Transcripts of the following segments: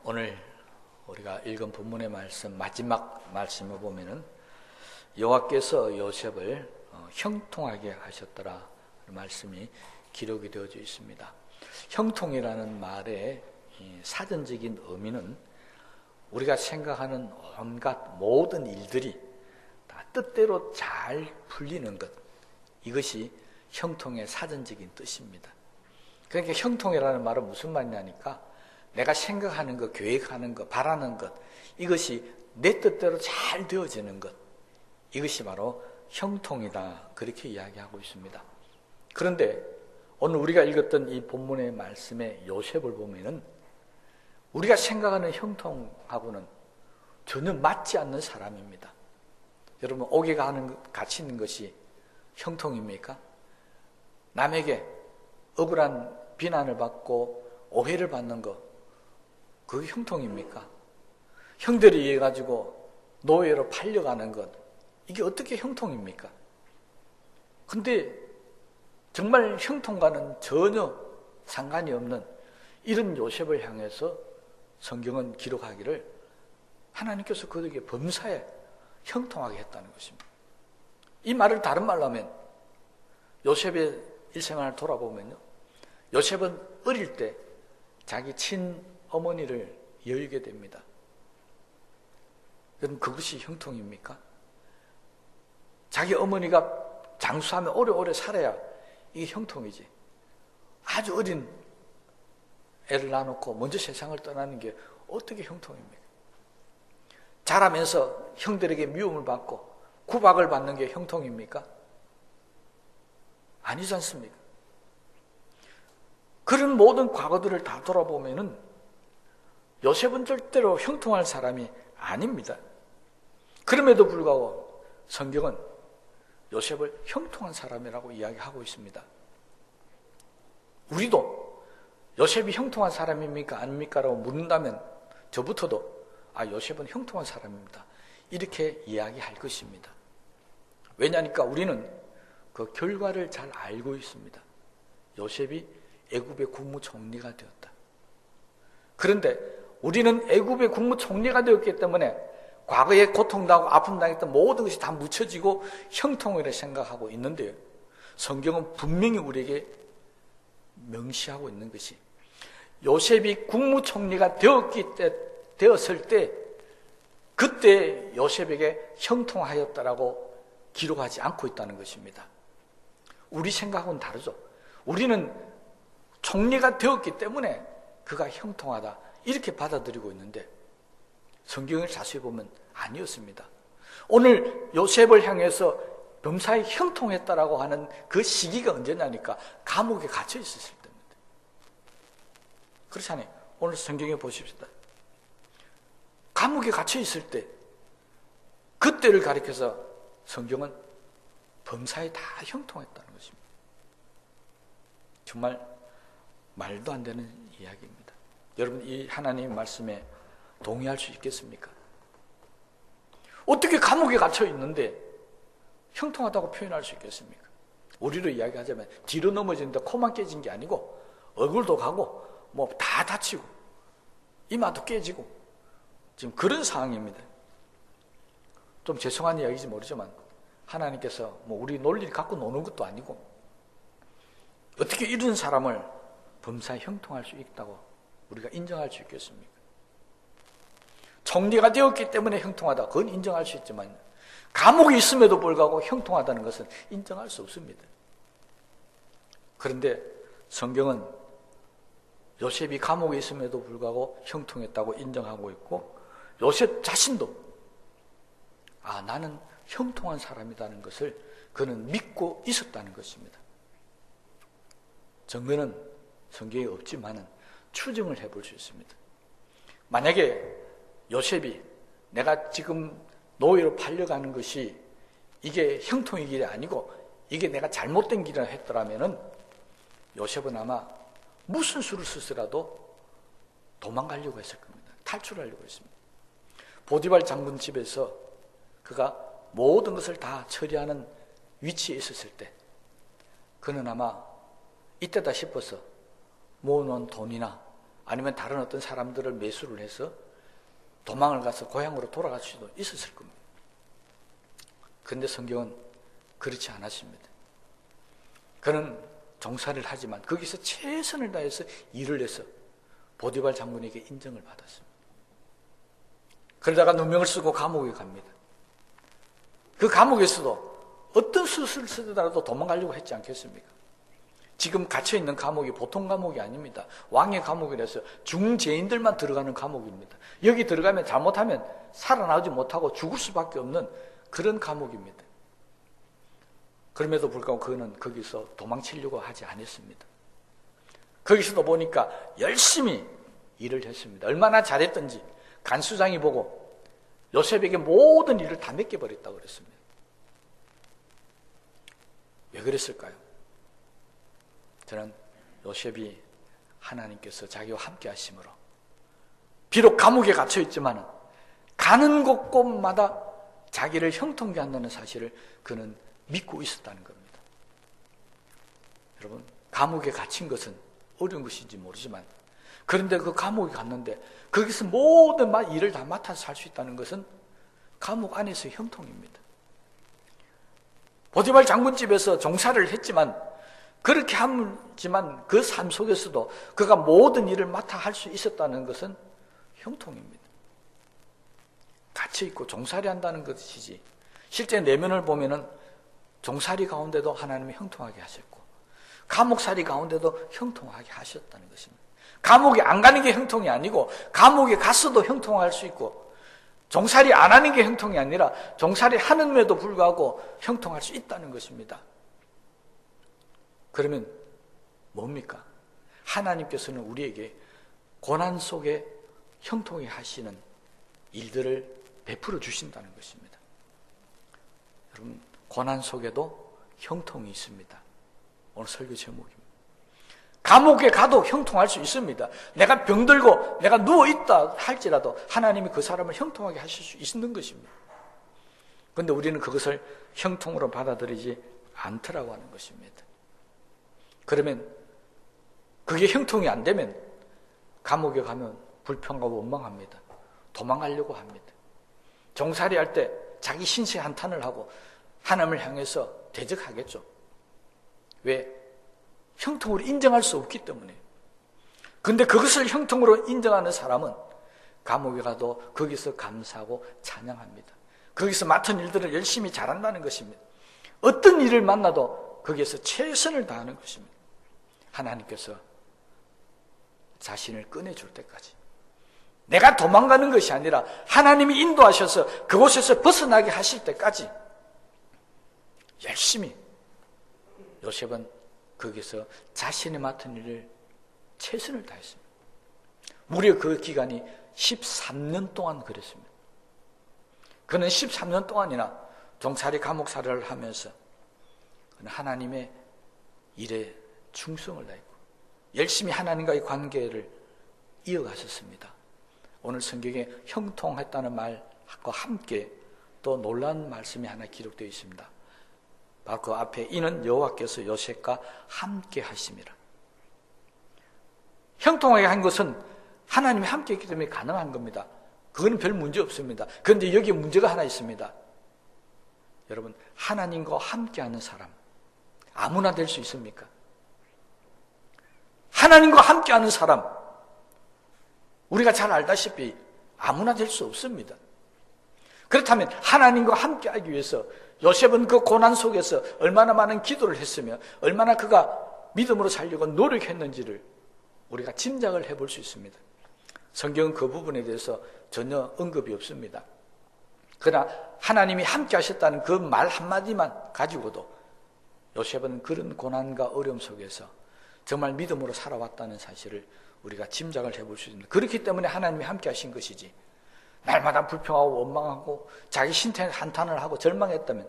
오늘 우리가 읽은 본문의 말씀 마지막 말씀을 보면은 여호와께서 요셉을 형통하게 하셨더라 말씀이 기록이 되어져 있습니다. 형통이라는 말의 사전적인 의미는 우리가 생각하는 온갖 모든 일들이 다 뜻대로 잘 풀리는 것, 이것이 형통의 사전적인 뜻입니다. 그러니까 형통이라는 말은 무슨 말이냐니까 내가 생각하는 것, 계획하는 것, 바라는 것, 이것이 내 뜻대로 잘 되어지는 것, 이것이 바로 형통이다, 그렇게 이야기하고 있습니다. 그런데 오늘 우리가 읽었던 이 본문의 말씀에 요셉을 보면은 우리가 생각하는 형통하고는 전혀 맞지 않는 사람입니다. 여러분, 옥에 갇히는 것이 형통입니까? 남에게 억울한 비난을 받고 오해를 받는 것, 그게 형통입니까? 형들에 의해 가지고 노예로 팔려가는 것, 이게 어떻게 형통입니까? 근데 정말 형통과는 전혀 상관이 없는 이런 요셉을 향해서 성경은 기록하기를 하나님께서 그에게 범사에 형통하게 했다는 것입니다. 이 말을 다른 말로 하면 요셉의 일생활을 돌아보면요, 요셉은 어릴 때 자기 친어머니를 여의게 됩니다. 그럼 그것이 형통입니까? 자기 어머니가 장수하며 오래오래 살아야 이게 형통이지. 아주 어린 애를 낳아놓고 먼저 세상을 떠나는 게 어떻게 형통입니까? 자라면서 형들에게 미움을 받고 구박을 받는 게 형통입니까? 아니지 않습니까? 그런 모든 과거들을 다 돌아보면은 요셉은 절대로 형통할 사람이 아닙니다. 그럼에도 불구하고 성경은 요셉을 형통한 사람이라고 이야기하고 있습니다. 우리도 요셉이 형통한 사람입니까? 아닙니까? 라고 묻는다면 저부터도 요셉은 형통한 사람입니다, 이렇게 이야기할 것입니다. 왜냐니까 우리는 그 결과를 잘 알고 있습니다. 요셉이 애굽의 국무총리가 되었다. 그런데 우리는 애굽의 국무총리가 되었기 때문에 과거에 고통당하고 아픔당했던 모든 것이 다 묻혀지고 형통이라 생각하고 있는데요, 성경은 분명히 우리에게 명시하고 있는 것이 요셉이 국무총리가 되었을 때 그때 요셉에게 형통하였다라고 기록하지 않고 있다는 것입니다. 우리 생각은 다르죠. 우리는 총리가 되었기 때문에 그가 형통하다, 이렇게 받아들이고 있는데 성경을 자세히 보면 아니었습니다. 오늘 요셉을 향해서 범사에 형통했다라고 하는 그 시기가 언제냐니까 감옥에 갇혀 있었을 때입니다. 그렇잖아요. 오늘 성경에 보십시다. 감옥에 갇혀 있을 때 그때를 가리켜서 성경은 범사에 다 형통했다는 것입니다. 정말 말도 안 되는 이야기입니다. 여러분, 이 하나님의 말씀에 동의할 수 있겠습니까? 어떻게 감옥에 갇혀 있는데 형통하다고 표현할 수 있겠습니까? 우리로 이야기하자면 뒤로 넘어지는데 코만 깨진 게 아니고 얼굴도 가고 뭐 다 다치고 이마도 깨지고 지금 그런 상황입니다. 좀 죄송한 이야기인지 모르지만 하나님께서 뭐 우리 논리를 갖고 노는 것도 아니고 어떻게 이런 사람을 범사에 형통할 수 있다고 우리가 인정할 수 있겠습니까? 총리가 되었기 때문에 형통하다, 그건 인정할 수 있지만 감옥에 있음에도 불구하고 형통하다는 것은 인정할 수 없습니다. 그런데 성경은 요셉이 감옥에 있음에도 불구하고 형통했다고 인정하고 있고 요셉 자신도 나는 형통한 사람이라는 것을 그는 믿고 있었다는 것입니다. 증거는 성경에 없지만은 추정을 해볼 수 있습니다. 만약에 요셉이 내가 지금 노예로 팔려가는 것이 이게 형통의 길이 아니고 이게 내가 잘못된 길이라 했더라면은 요셉은 아마 무슨 수를 쓰더라도 도망가려고 했을 겁니다. 탈출하려고 했습니다. 보디발 장군 집에서 그가 모든 것을 다 처리하는 위치에 있었을 때 그는 아마 이때다 싶어서 모아놓은 돈이나 아니면 다른 어떤 사람들을 매수를 해서 도망을 가서 고향으로 돌아갈 수도 있었을 겁니다. 그런데 성경은 그렇지 않았습니다. 그는 종살이를 하지만 거기서 최선을 다해서 일을 해서 보디발 장군에게 인정을 받았습니다. 그러다가 누명을 쓰고 감옥에 갑니다. 그 감옥에서도 어떤 수술을 쓰더라도 도망가려고 했지 않겠습니까? 지금 갇혀있는 감옥이 보통 감옥이 아닙니다. 왕의 감옥이라서 중죄인들만 들어가는 감옥입니다. 여기 들어가면 잘못하면 살아나오지 못하고 죽을 수밖에 없는 그런 감옥입니다. 그럼에도 불구하고 그는 거기서 도망치려고 하지 않았습니다. 거기서도 보니까 열심히 일을 했습니다. 얼마나 잘했던지 간수장이 보고 요셉에게 모든 일을 다 맡겨버렸다고 그랬습니다. 왜 그랬을까요? 저는 요셉이 하나님께서 자기와 함께 하심으로 비록 감옥에 갇혀 있지만 가는 곳곳마다 자기를 형통케 한다는 사실을 그는 믿고 있었다는 겁니다. 여러분, 감옥에 갇힌 것은 어려운 것인지 모르지만 그런데 그 감옥에 갔는데 거기서 모든 일을 다 맡아서 살 수 있다는 것은 감옥 안에서의 형통입니다. 보디발 장군집에서 종살이를 했지만 그렇게 하지만 그 삶 속에서도 그가 모든 일을 맡아 할 수 있었다는 것은 형통입니다. 갇혀있고 종살이 한다는 것이지 실제 내면을 보면은 종살이 가운데도 하나님이 형통하게 하셨고 감옥살이 가운데도 형통하게 하셨다는 것입니다. 감옥에 안 가는 게 형통이 아니고 감옥에 갔어도 형통할 수 있고 종살이 안 하는 게 형통이 아니라 종살이 하는데도 불구하고 형통할 수 있다는 것입니다. 그러면 뭡니까? 하나님께서는 우리에게 고난 속에 형통해 하시는 일들을 베풀어 주신다는 것입니다. 여러분, 고난 속에도 형통이 있습니다. 오늘 설교 제목입니다. 감옥에 가도 형통할 수 있습니다. 내가 병들고 내가 누워있다 할지라도 하나님이 그 사람을 형통하게 하실 수 있는 것입니다. 그런데 우리는 그것을 형통으로 받아들이지 않더라고 하는 것입니다. 그러면 그게 형통이 안 되면 감옥에 가면 불평하고 원망합니다. 도망가려고 합니다. 종살이 할 때 자기 신세 한탄을 하고 하나님을 향해서 대적하겠죠. 왜? 형통으로 인정할 수 없기 때문에. 그런데 그것을 형통으로 인정하는 사람은 감옥에 가도 거기서 감사하고 찬양합니다. 거기서 맡은 일들을 열심히 잘한다는 것입니다. 어떤 일을 만나도 거기에서 최선을 다하는 것입니다. 하나님께서 자신을 꺼내줄 때까지 내가 도망가는 것이 아니라 하나님이 인도하셔서 그곳에서 벗어나게 하실 때까지 열심히 요셉은 거기서 자신이 맡은 일을 최선을 다했습니다. 무려 그 기간이 13년 동안 그랬습니다. 그는 13년 동안이나 종살이 감옥살이를 하면서 그는 하나님의 일에 충성을 다했고 열심히 하나님과의 관계를 이어갔었습니다. 오늘 성경에 형통했다는 말과 함께 또 놀라운 말씀이 하나 기록되어 있습니다. 바로 그 앞에 이는 여호와께서 요셉과 함께 하심이라. 형통하게 한 것은 하나님이 함께 했기 때문에 가능한 겁니다. 그거는 별 문제 없습니다. 그런데 여기에 문제가 하나 있습니다. 여러분, 하나님과 함께하는 사람 아무나 될 수 있습니까? 하나님과 함께하는 사람 우리가 잘 알다시피 아무나 될 수 없습니다. 그렇다면 하나님과 함께하기 위해서 요셉은 그 고난 속에서 얼마나 많은 기도를 했으며 얼마나 그가 믿음으로 살려고 노력했는지를 우리가 짐작을 해볼 수 있습니다. 성경은 그 부분에 대해서 전혀 언급이 없습니다. 그러나 하나님이 함께 하셨다는 그 말 한마디만 가지고도 요셉은 그런 고난과 어려움 속에서 정말 믿음으로 살아왔다는 사실을 우리가 짐작을 해볼 수 있습니다. 그렇기 때문에 하나님이 함께 하신 것이지 날마다 불평하고 원망하고 자기 신체 한탄을 하고 절망했다면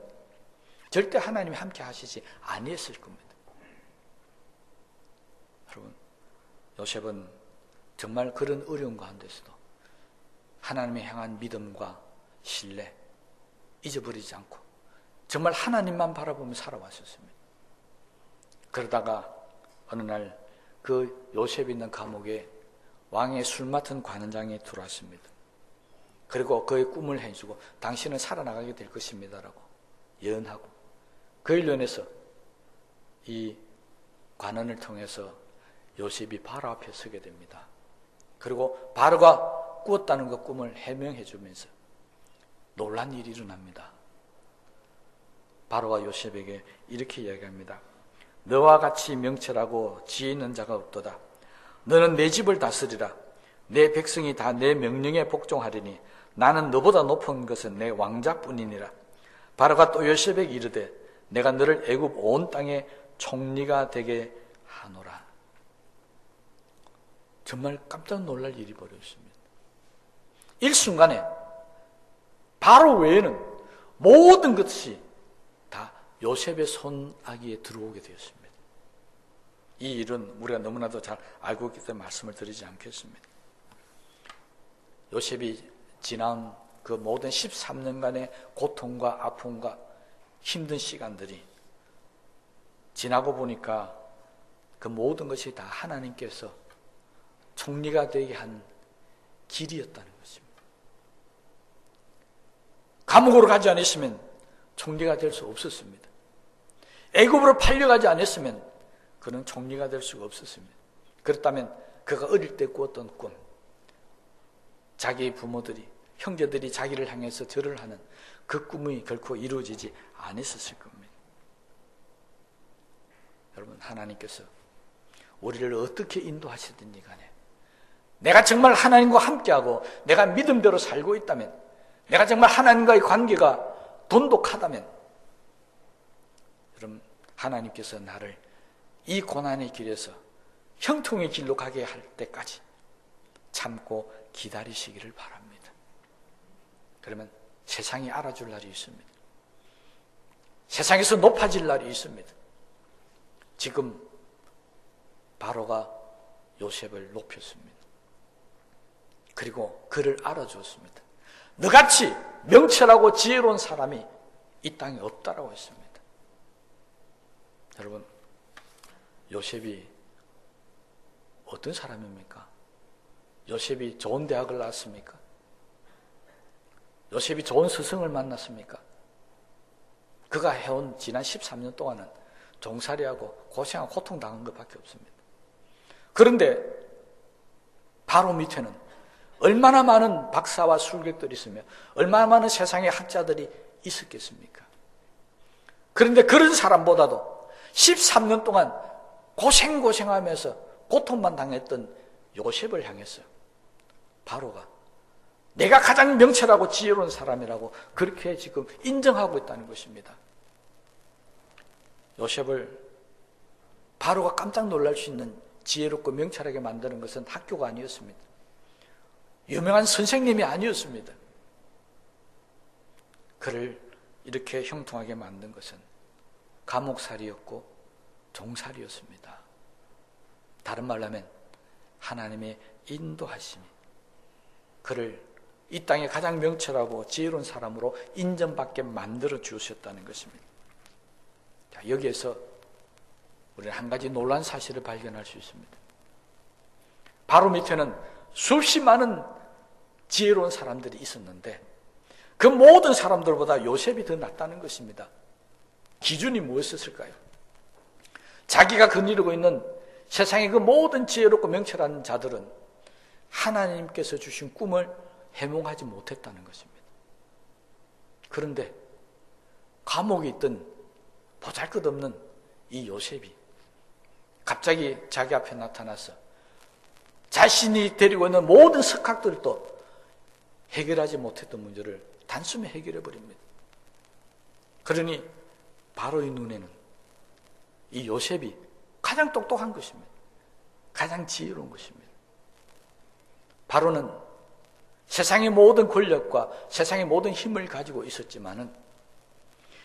절대 하나님이 함께 하시지 아니했을 겁니다. 여러분, 요셉은 정말 그런 어려움 가운데서도 하나님을 향한 믿음과 신뢰 잊어버리지 않고 정말 하나님만 바라보며 살아왔었습니다. 그러다가 어느 날 그 요셉이 있는 감옥에 왕의 술 맡은 관원장이 들어왔습니다. 그리고 그의 꿈을 해주고 당신은 살아나가게 될 것입니다라고 예언하고 그 일련에서 이 관원을 통해서 요셉이 바로 앞에 서게 됩니다. 그리고 바로가 꾸었다는 그 꿈을 해명해 주면서 놀란 일이 일어납니다. 바로가 요셉에게 이렇게 이야기합니다. 너와 같이 명철하고 지혜 있는 자가 없도다. 너는 내 집을 다스리라. 내 백성이 다 내 명령에 복종하리니 나는 너보다 높은 것은 내 왕자뿐이니라. 바로가 또 요셉에게 이르되 내가 너를 애굽 온 땅의 총리가 되게 하노라. 정말 깜짝 놀랄 일이 벌어졌습니다. 일순간에 바로 외에는 모든 것이 다 요셉의 손아귀에 들어오게 되었습니다. 이 일은 우리가 너무나도 잘 알고 있기 때문에 말씀을 드리지 않겠습니다. 요셉이 지난 그 모든 13년간의 고통과 아픔과 힘든 시간들이 지나고 보니까 그 모든 것이 다 하나님께서 총리가 되게 한 길이었다는 것입니다. 감옥으로 가지 않았으면 총리가 될 수 없었습니다. 애굽으로 팔려가지 않았으면 그는 총리가 될 수가 없었습니다. 그렇다면 그가 어릴 때 꾸었던 꿈, 자기의 부모들이, 형제들이 자기를 향해서 절을 하는 그 꿈이 결코 이루어지지 않았을 겁니다. 여러분, 하나님께서 우리를 어떻게 인도하시든지 간에 내가 정말 하나님과 함께하고 내가 믿음대로 살고 있다면, 내가 정말 하나님과의 관계가 돈독하다면, 여러분, 하나님께서 나를 이 고난의 길에서 형통의 길로 가게 할 때까지 참고 기다리시기를 바랍니다. 그러면 세상이 알아줄 날이 있습니다. 세상에서 높아질 날이 있습니다. 지금 바로가 요셉을 높였습니다. 그리고 그를 알아주었습니다. 너같이 명철하고 지혜로운 사람이 이 땅에 없다라고 했습니다. 여러분, 요셉이 어떤 사람입니까? 요셉이 좋은 대학을 나왔습니까? 요셉이 좋은 스승을 만났습니까? 그가 해온 지난 13년 동안은 종살이하고 고생하고 고통당한 것밖에 없습니다. 그런데 바로 밑에는 얼마나 많은 박사와 술객들이 있으며 얼마나 많은 세상의 학자들이 있었겠습니까? 그런데 그런 사람보다도 13년 동안 고생하면서 고통만 당했던 요셉을 향해서 바로가 내가 가장 명철하고 지혜로운 사람이라고 그렇게 지금 인정하고 있다는 것입니다. 요셉을 바로가 깜짝 놀랄 수 있는 지혜롭고 명철하게 만드는 것은 학교가 아니었습니다. 유명한 선생님이 아니었습니다. 그를 이렇게 형통하게 만든 것은 감옥살이였고 종살이였습니다. 다른 말로 하면 하나님의 인도하심이 그를 이 땅에 가장 명철하고 지혜로운 사람으로 인정받게 만들어 주셨다는 것입니다. 자, 여기에서 우리는 한 가지 놀라운 사실을 발견할 수 있습니다. 바로 밑에는 수없이 많은 지혜로운 사람들이 있었는데 그 모든 사람들보다 요셉이 더 낫다는 것입니다. 기준이 무엇이었을까요? 자기가 거느리고 있는 세상의 그 모든 지혜롭고 명철한 자들은 하나님께서 주신 꿈을 해몽하지 못했다는 것입니다. 그런데 감옥에 있던 보잘것없는 이 요셉이 갑자기 자기 앞에 나타나서 자신이 데리고 있는 모든 석학들도 해결하지 못했던 문제를 단숨에 해결해 버립니다. 그러니 바로의 눈에는 이 요셉이 가장 똑똑한 것입니다. 가장 지혜로운 것입니다. 바로는 세상의 모든 권력과 세상의 모든 힘을 가지고 있었지만은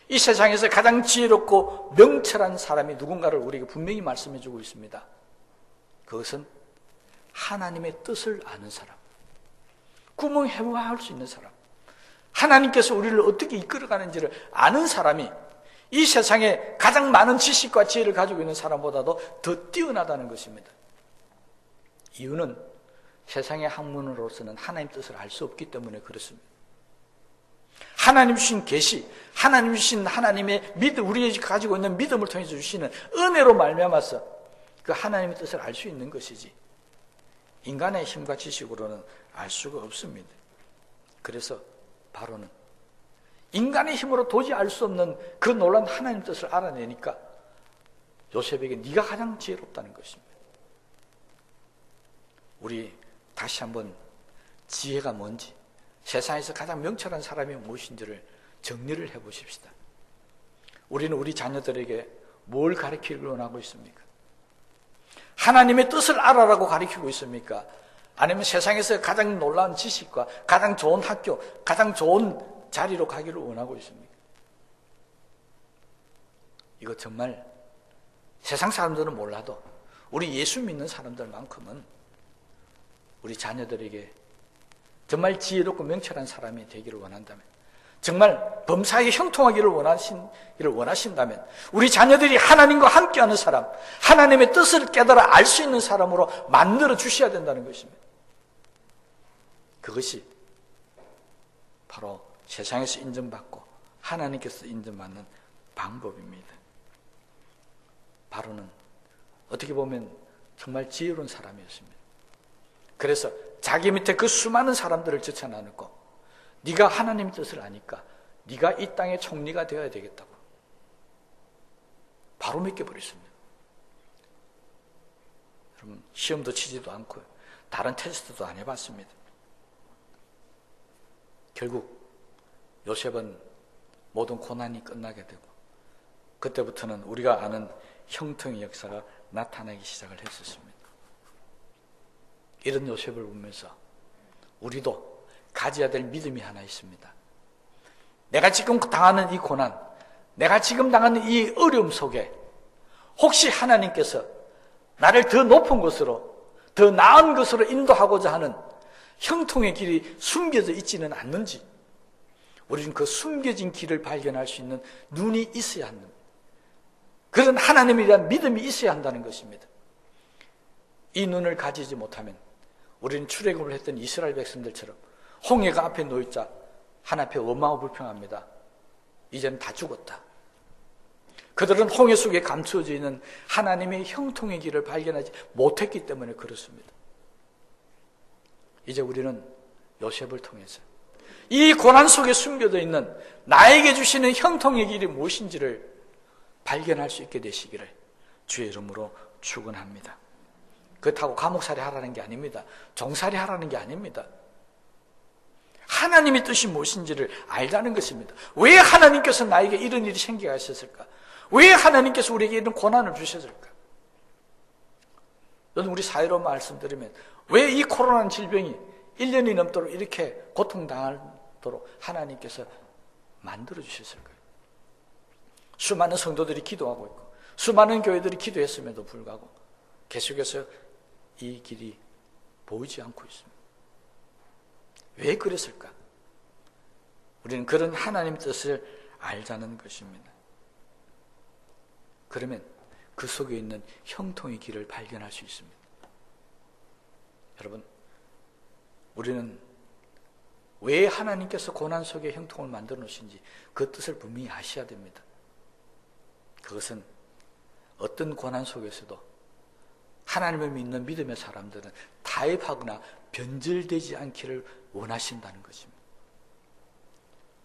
이 세상에서 가장 지혜롭고 명철한 사람이 누군가를 우리에게 분명히 말씀해 주고 있습니다. 그것은 하나님의 뜻을 아는 사람, 꿈을 해부할 수 있는 사람, 하나님께서 우리를 어떻게 이끌어가는지를 아는 사람이 이 세상에 가장 많은 지식과 지혜를 가지고 있는 사람보다도 더 뛰어나다는 것입니다. 이유는 세상의 학문으로서는 하나님 뜻을 알 수 없기 때문에 그렇습니다. 하나님 주신 계시, 하나님 주신 하나님의 믿음, 우리가 가지고 있는 믿음을 통해서 주시는 은혜로 말미암아서 그 하나님의 뜻을 알 수 있는 것이지 인간의 힘과 지식으로는 알 수가 없습니다. 그래서 바로는 인간의 힘으로 도저히 알 수 없는 그 놀라운 하나님 뜻을 알아내니까 요셉에게 네가 가장 지혜롭다는 것입니다. 우리 다시 한번 지혜가 뭔지, 세상에서 가장 명철한 사람이 무엇인지를 정리를 해보십시다. 우리는 우리 자녀들에게 뭘 가르치기를 원하고 있습니까? 하나님의 뜻을 알아라고 가르치고 있습니까? 아니면 세상에서 가장 놀라운 지식과 가장 좋은 학교, 가장 좋은 자리로 가기를 원하고 있습니까? 이거 정말 세상 사람들은 몰라도 우리 예수 믿는 사람들만큼은 우리 자녀들에게 정말 지혜롭고 명철한 사람이 되기를 원한다면, 정말 범사에 형통하기를 원하신다면 우리 자녀들이 하나님과 함께하는 사람, 하나님의 뜻을 깨달아 알 수 있는 사람으로 만들어 주셔야 된다는 것입니다. 그것이 바로 세상에서 인정받고 하나님께서 인정받는 방법입니다. 바로는 어떻게 보면 정말 지혜로운 사람이었습니다. 그래서 자기 밑에 그 수많은 사람들을 쫓아나누고 네가 하나님 뜻을 아니까 네가 이 땅의 총리가 되어야 되겠다고 바로 맡겨버렸습니다. 여러분, 시험도 치지도 않고 다른 테스트도 안 해봤습니다. 결국 요셉은 모든 고난이 끝나게 되고 그때부터는 우리가 아는 형통의 역사가 나타나기 시작을 했었습니다. 이런 요셉을 보면서 우리도 가져야 될 믿음이 하나 있습니다. 내가 지금 당하는 이 고난, 내가 지금 당하는 이 어려움 속에 혹시 하나님께서 나를 더 높은 곳으로, 더 나은 것으로 인도하고자 하는 형통의 길이 숨겨져 있지는 않는지, 우리는 그 숨겨진 길을 발견할 수 있는 눈이 있어야 한다. 그런 하나님에 대한 믿음이 있어야 한다는 것입니다. 이 눈을 가지지 못하면 우리는 출애굽을 했던 이스라엘 백성들처럼 홍해가 앞에 놓여있자 하나님 앞에 원망하고 불평합니다. 이제는 다 죽었다. 그들은 홍해 속에 감추어져 있는 하나님의 형통의 길을 발견하지 못했기 때문에 그렇습니다. 이제 우리는 요셉을 통해서 이 고난 속에 숨겨져 있는 나에게 주시는 형통의 길이 무엇인지를 발견할 수 있게 되시기를 주의 이름으로 축원합니다. 그렇다고 감옥살이 하라는 게 아닙니다. 종살이 하라는 게 아닙니다. 하나님의 뜻이 무엇인지를 알자는 것입니다. 왜 하나님께서 나에게 이런 일이 생기게 하셨을까? 왜 하나님께서 우리에게 이런 고난을 주셨을까? 저는 우리 사회로 말씀드리면 왜 이 코로나 질병이 1년이 넘도록 이렇게 고통당하도록 하나님께서 만들어주셨을까요? 수많은 성도들이 기도하고 있고 수많은 교회들이 기도했음에도 불구하고 계속해서 이 길이 보이지 않고 있습니다. 왜 그랬을까? 우리는 그런 하나님 뜻을 알자는 것입니다. 그러면 그 속에 있는 형통의 길을 발견할 수 있습니다. 여러분, 우리는 왜 하나님께서 고난 속에 형통을 만들어 놓으신지 그 뜻을 분명히 아셔야 됩니다. 그것은 어떤 고난 속에서도 하나님을 믿는 믿음의 사람들은 타협하거나 변절되지 않기를 원하신다는 것입니다.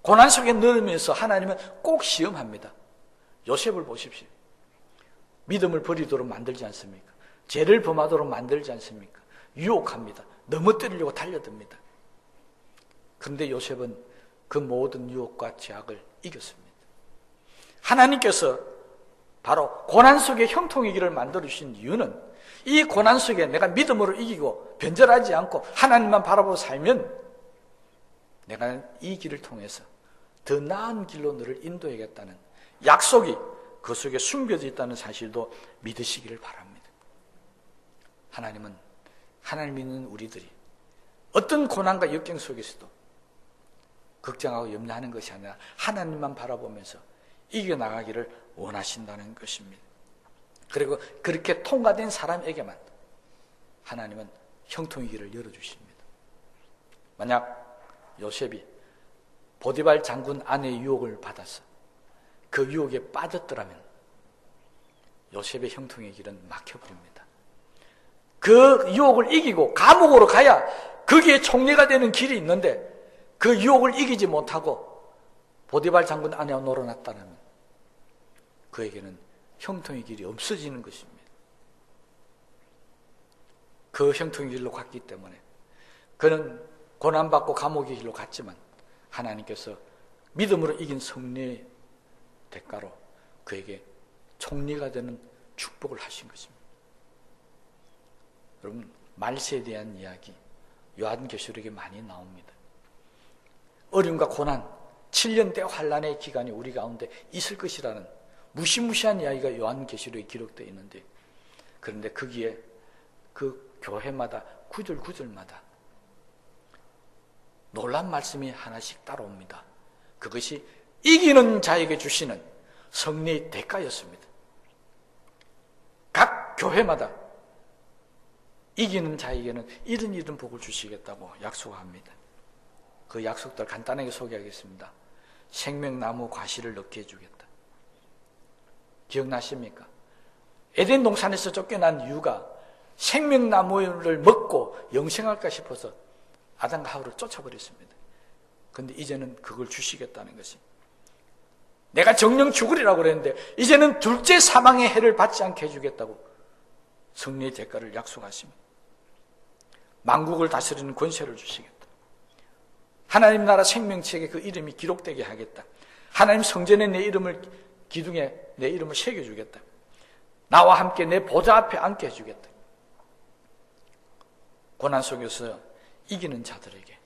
고난 속에 넣으면서 하나님은 꼭 시험합니다. 요셉을 보십시오. 믿음을 버리도록 만들지 않습니까? 죄를 범하도록 만들지 않습니까? 유혹합니다. 넘어뜨리려고 달려듭니다. 그런데 요셉은 그 모든 유혹과 제약을 이겼습니다. 하나님께서 바로 고난 속에 형통의 길을 만들어주신 이유는 이 고난 속에 내가 믿음으로 이기고 변절하지 않고 하나님만 바라보고 살면 내가 이 길을 통해서 더 나은 길로 너를 인도하겠다는 약속이 그 속에 숨겨져 있다는 사실도 믿으시기를 바랍니다. 하나님은 하나님 믿는 우리들이 어떤 고난과 역경 속에서도 걱정하고 염려하는 것이 아니라 하나님만 바라보면서 이겨나가기를 원하신다는 것입니다. 그리고 그렇게 통과된 사람에게만 하나님은 형통의 길을 열어주십니다. 만약 요셉이 보디발 장군 아내의 유혹을 받아서 그 유혹에 빠졌더라면 요셉의 형통의 길은 막혀버립니다. 그 유혹을 이기고 감옥으로 가야 거기에 총리가 되는 길이 있는데 그 유혹을 이기지 못하고 보디발 장군 아내와 놀아났다면 그에게는 형통의 길이 없어지는 것입니다. 그 형통의 길로 갔기 때문에 그는 고난받고 감옥의 길로 갔지만 하나님께서 믿음으로 이긴 승리의 대가로 그에게 총리가 되는 축복을 하신 것입니다. 여러분, 말세에 대한 이야기 요한계시록에 많이 나옵니다. 어려움과 고난, 7년대 환란의 기간이 우리 가운데 있을 것이라는 무시무시한 이야기가 요한계시록에 기록되어 있는데, 그런데 거기에 그 교회마다 구절 구절마다 놀란 말씀이 하나씩 따라옵니다. 그것이 이기는 자에게 주시는 승리의 대가였습니다. 각 교회마다 이기는 자에게는 이런 복을 주시겠다고 약속합니다. 그 약속들 간단하게 소개하겠습니다. 생명나무 과실을 넣게 해주겠다. 기억나십니까? 에덴 동산에서 쫓겨난 이유가 생명나무를 먹고 영생할까 싶어서 아담과 하와를 쫓아버렸습니다. 그런데 이제는 그걸 주시겠다는 것이, 내가 정령 죽으리라고 그랬는데 이제는 둘째 사망의 해를 받지 않게 해주겠다고 승리의 대가를 약속하십니다. 만국을 다스리는 권세를 주시겠다. 하나님 나라 생명책에 그 이름이 기록되게 하겠다. 하나님 성전에 내 이름을, 기둥에 내 이름을 새겨주겠다. 나와 함께 내 보좌 앞에 앉게 해주겠다. 고난 속에서 이기는 자들에게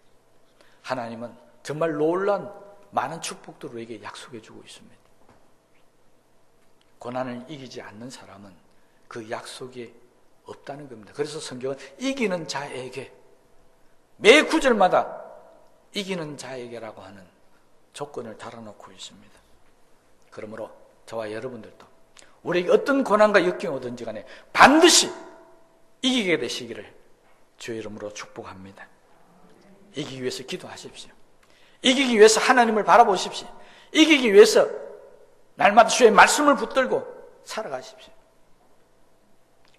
하나님은 정말 놀라운 많은 축복들을 우리에게 약속해주고 있습니다. 고난을 이기지 않는 사람은 그 약속이 없다는 겁니다. 그래서 성경은 이기는 자에게, 매 구절마다 이기는 자에게라고 하는 조건을 달아놓고 있습니다. 그러므로 저와 여러분들도 우리에게 어떤 고난과 역경이 오든지 간에 반드시 이기게 되시기를 주의 이름으로 축복합니다. 이기기 위해서 기도하십시오. 이기기 위해서 하나님을 바라보십시오. 이기기 위해서 날마다 주의 말씀을 붙들고 살아가십시오.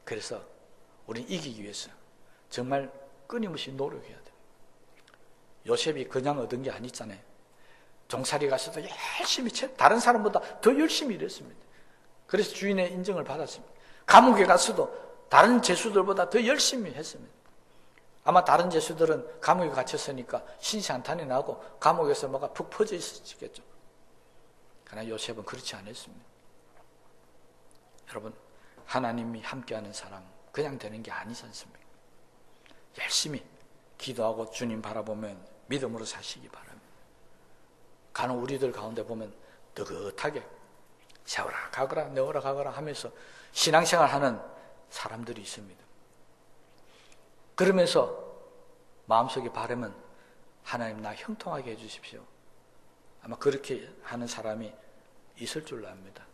그래서 우리는 이기기 위해서 정말 끊임없이 노력해야 돼요. 요셉이 그냥 얻은 게 아니잖아요. 종살이 가서도 열심히, 다른 사람보다 더 열심히 일했습니다. 그래서 주인의 인정을 받았습니다. 감옥에 가서도 다른 죄수들보다 더 열심히 했습니다. 아마 다른 죄수들은 감옥에 갇혔으니까 신시한탄이 나고 감옥에서 뭐가 푹 퍼져 있었겠죠. 그러나 요셉은 그렇지 않았습니다. 여러분, 하나님이 함께하는 사람 그냥 되는 게 아니지 않습니까? 열심히 기도하고 주님 바라보면 믿음으로 사시기 바랍니다. 간혹 우리들 가운데 보면 느긋하게 세워라 가거라 내어라 가거라 하면서 신앙생활하는 사람들이 있습니다. 그러면서 마음속에 바라면 하나님 나 형통하게 해주십시오. 아마 그렇게 하는 사람이 있을 줄로 압니다.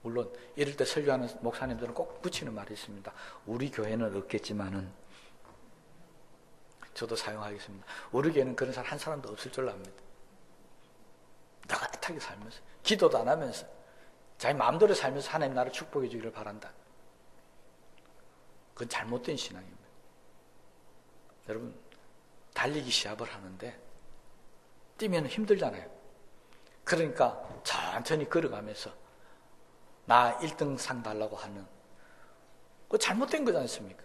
물론 이럴 때 설교하는 목사님들은 꼭 붙이는 말이 있습니다. 우리 교회는 없겠지만은, 저도 사용하겠습니다. 우리 교회는 그런 사람 한 사람도 없을 줄로 압니다. 나긋하게 살면서 기도도 안 하면서 자기 마음대로 살면서 하나님 나를 축복해 주기를 바란다. 그건 잘못된 신앙입니다. 여러분, 달리기 시합을 하는데 뛰면 힘들잖아요. 그러니까 천천히 걸어가면서 나 1등 상 달라고 하는, 그거 잘못된 거지 않습니까?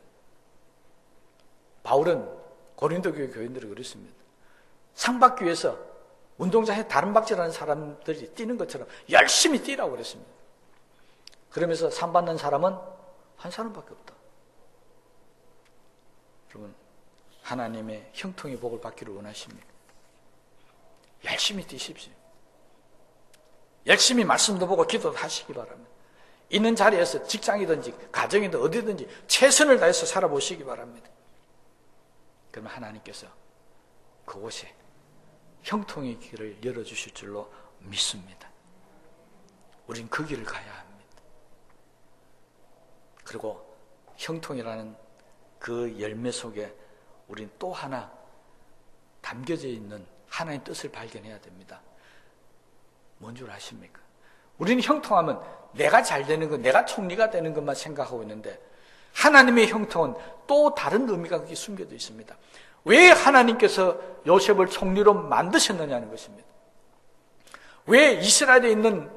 바울은 고린도 교회 교인들이 그랬습니다. 상 받기 위해서 운동장에 다른 박질하는 사람들이 뛰는 것처럼 열심히 뛰라고 그랬습니다. 그러면서 상 받는 사람은 한 사람밖에 없다. 여러분, 하나님의 형통의 복을 받기를 원하십니까? 열심히 뛰십시오. 열심히 말씀도 보고 기도도 하시기 바랍니다. 있는 자리에서 직장이든지 가정이든 어디든지 최선을 다해서 살아보시기 바랍니다. 그러면 하나님께서 그곳에 형통의 길을 열어주실 줄로 믿습니다. 우린 그 길을 가야 합니다. 그리고 형통이라는 그 열매 속에 우린 또 하나 담겨져 있는 하나님의 뜻을 발견해야 됩니다. 뭔 줄 아십니까? 우리는 형통하면 내가 잘 되는 것, 내가 총리가 되는 것만 생각하고 있는데 하나님의 형통은 또 다른 의미가 거기 숨겨져 있습니다. 왜 하나님께서 요셉을 총리로 만드셨느냐는 것입니다. 왜 이스라엘에 있는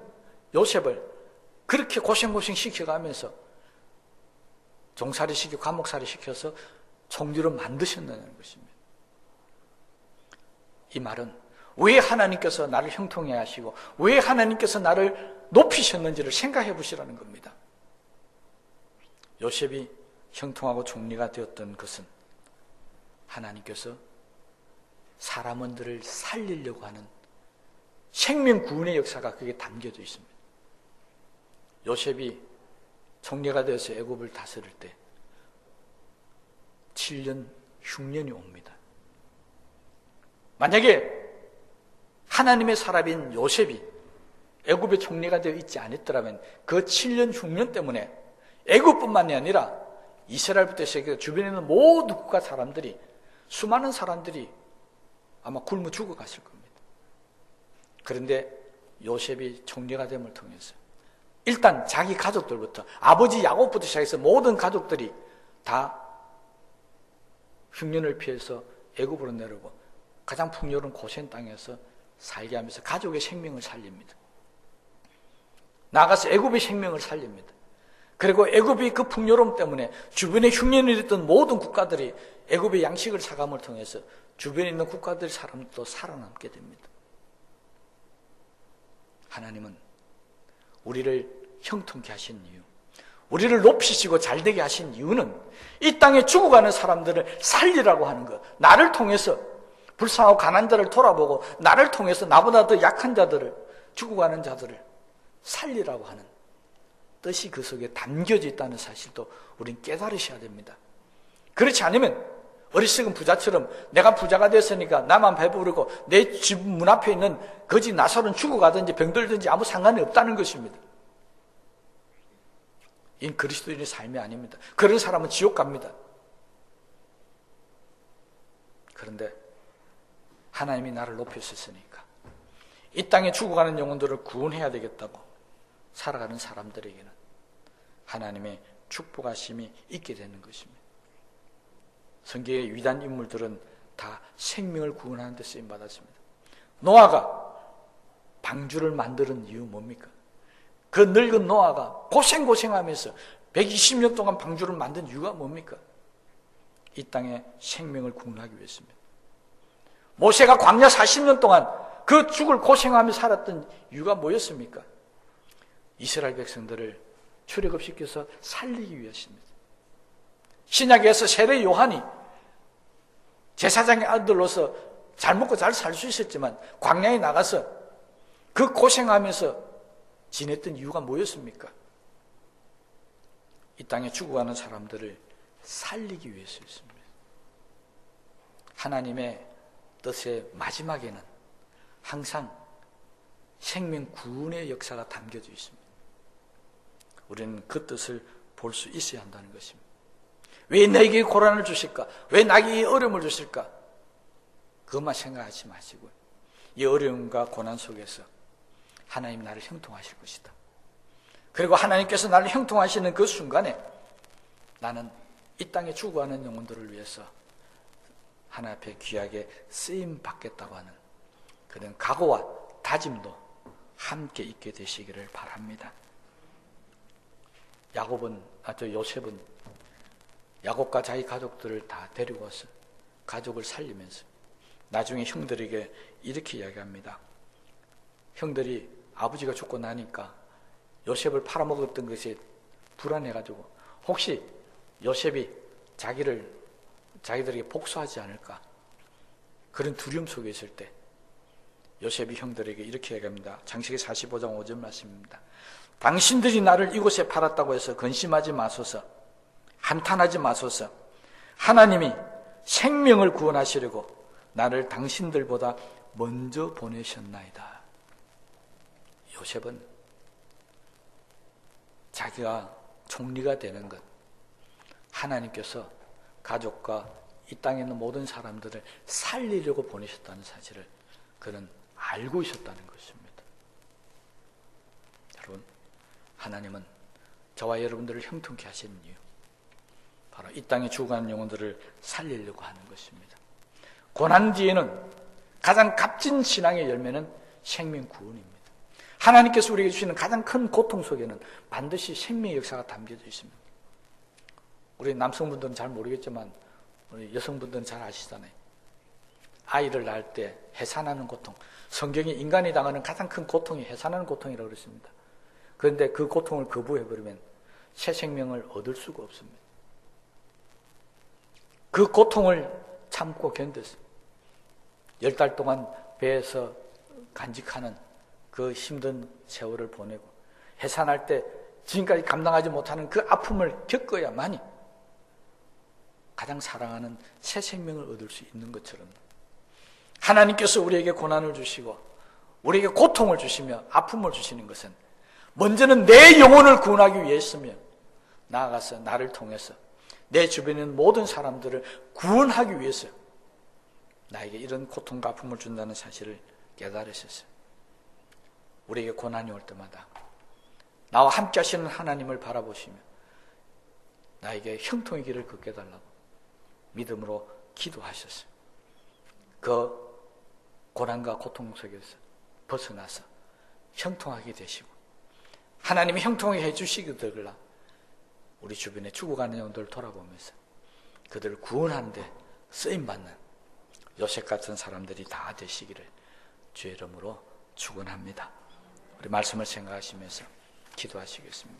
요셉을 그렇게 고생고생 시켜가면서 종살이 시켜 감옥살이 시켜서 총리로 만드셨느냐는 것입니다. 이 말은 왜 하나님께서 나를 형통해 하시고 왜 하나님께서 나를 높이셨는지를 생각해 보시라는 겁니다. 요셉이 형통하고 총리가 되었던 것은 하나님께서 사람들을 살리려고 하는 생명 구원의 역사가 그게 담겨져 있습니다. 요셉이 총리가 되어서 애굽을 다스릴 때 7년 흉년이 옵니다. 만약에 하나님의 사람인 요셉이 애굽의 총리가 되어 있지 않았더라면 그 7년 흉년 때문에 애굽뿐만이 아니라 이스라엘부터 시작해서 주변에 있는 모든 국가 사람들이 수많은 사람들이 아마 굶어 죽어갔을 겁니다. 그런데 요셉이 총리가 됨을 통해서 일단 자기 가족들부터 아버지 야곱부터 시작해서 모든 가족들이 다 흉년을 피해서 애굽으로 내려오고 가장 풍요로운 고센 땅에서 살게 하면서 가족의 생명을 살립니다. 나아가서 애굽의 생명을 살립니다. 그리고 애굽의 그 풍요로움 때문에 주변에 흉년이 있던 모든 국가들이 애굽의 양식을 사감을 통해서 주변에 있는 국가들의 사람도 살아남게 됩니다. 하나님은 우리를 형통케 하신 이유, 우리를 높이시고 잘되게 하신 이유는 이 땅에 죽어가는 사람들을 살리라고 하는 것, 나를 통해서 불쌍하고 가난한 자를 돌아보고 나를 통해서 나보다 더 약한 자들을, 죽어가는 자들을 살리라고 하는 뜻이 그 속에 담겨져 있다는 사실도 우린 깨달으셔야 됩니다. 그렇지 않으면 어리석은 부자처럼 내가 부자가 됐으니까 나만 배부르고 내 집 문 앞에 있는 거지 나설은 죽어가든지 병들든지 아무 상관이 없다는 것입니다. 이건 그리스도인의 삶이 아닙니다. 그런 사람은 지옥 갑니다. 그런데 하나님이 나를 높이셨으니까 이 땅에 죽어가는 영혼들을 구원해야 되겠다고 살아가는 사람들에게는 하나님의 축복하심이 있게 되는 것입니다. 성경의 위대한 인물들은 다 생명을 구원하는 데 쓰임받았습니다. 노아가 방주를 만드는 이유 뭡니까? 그 늙은 노아가 고생하면서 120년 동안 방주를 만든 이유가 뭡니까? 이 땅에 생명을 구원하기 위해서입니다. 모세가 광야 40년 동안 그 죽을 고생하며 살았던 이유가 뭐였습니까? 이스라엘 백성들을 출애굽시켜서 살리기 위해서입니다. 신약에서 세례 요한이 제사장의 아들로서 잘 먹고 잘 살 수 있었지만 광야에 나가서 그 고생하면서 지냈던 이유가 뭐였습니까? 이 땅에 죽어가는 사람들을 살리기 위해서였습니다. 하나님의 뜻의 마지막에는 항상 생명 구원의 역사가 담겨져 있습니다. 우리는 그 뜻을 볼 수 있어야 한다는 것입니다. 왜 나에게 고난을 주실까? 왜 나에게 어려움을 주실까? 그것만 생각하지 마시고 이 어려움과 고난 속에서 하나님 나를 형통하실 것이다. 그리고 하나님께서 나를 형통하시는 그 순간에 나는 이 땅에 죽어가는 영혼들을 위해서 하나님 앞에 귀하게 쓰임 받겠다고 하는 그런 각오와 다짐도 함께 있게 되시기를 바랍니다. 요셉은 야곱과 자기 가족들을 다 데리고 와서 가족을 살리면서 나중에 형들에게 이렇게 이야기합니다. 형들이 아버지가 죽고 나니까 요셉을 팔아먹었던 것이 불안해가지고 혹시 요셉이 자기들에게 복수하지 않을까 그런 두려움 속에 있을 때 요셉이 형들에게 이렇게 얘기합니다. 창세기 45장 5절 말씀입니다. 당신들이 나를 이곳에 팔았다고 해서 근심하지 마소서, 한탄하지 마소서. 하나님이 생명을 구원하시려고 나를 당신들보다 먼저 보내셨나이다. 요셉은 자기가 총리가 되는 것, 하나님께서 가족과 이 땅에 있는 모든 사람들을 살리려고 보내셨다는 사실을 그는 알고 있었다는 것입니다. 여러분, 하나님은 저와 여러분들을 형통케 하시는 이유, 바로 이 땅에 죽어가는 영혼들을 살리려고 하는 것입니다. 고난 뒤에는 가장 값진 신앙의 열매는 생명 구원입니다. 하나님께서 우리에게 주시는 가장 큰 고통 속에는 반드시 생명의 역사가 담겨져 있습니다. 우리 남성분들은 잘 모르겠지만 우리 여성분들은 잘 아시잖아요. 아이를 낳을 때 해산하는 고통, 성경이 인간이 당하는 가장 큰 고통이 해산하는 고통이라고 그랬습니다. 그런데 그 고통을 거부해버리면 새 생명을 얻을 수가 없습니다. 그 고통을 참고 견뎠습니다. 10달 동안 배에서 간직하는 그 힘든 세월을 보내고 해산할 때 지금까지 감당하지 못하는 그 아픔을 겪어야만이 가장 사랑하는 새 생명을 얻을 수 있는 것처럼 하나님께서 우리에게 고난을 주시고 우리에게 고통을 주시며 아픔을 주시는 것은 먼저는 내 영혼을 구원하기 위해서며 나아가서 나를 통해서 내 주변에 있는 모든 사람들을 구원하기 위해서 나에게 이런 고통과 아픔을 준다는 사실을 깨달으셨어요. 우리에게 고난이 올 때마다 나와 함께 하시는 하나님을 바라보시며 나에게 형통의 길을 걷게 해달라고 믿음으로 기도하셨어요. 그 고난과 고통 속에서 벗어나서 형통하게 되시고 하나님이 형통하게 해주시게 되길라 우리 주변에 죽어가는 영혼들을 돌아보면서 그들을 구원하는 데 쓰임받는 요셉 같은 사람들이 다 되시기를 주의 이름으로 축원합니다. 우리 말씀을 생각하시면서 기도하시겠습니다.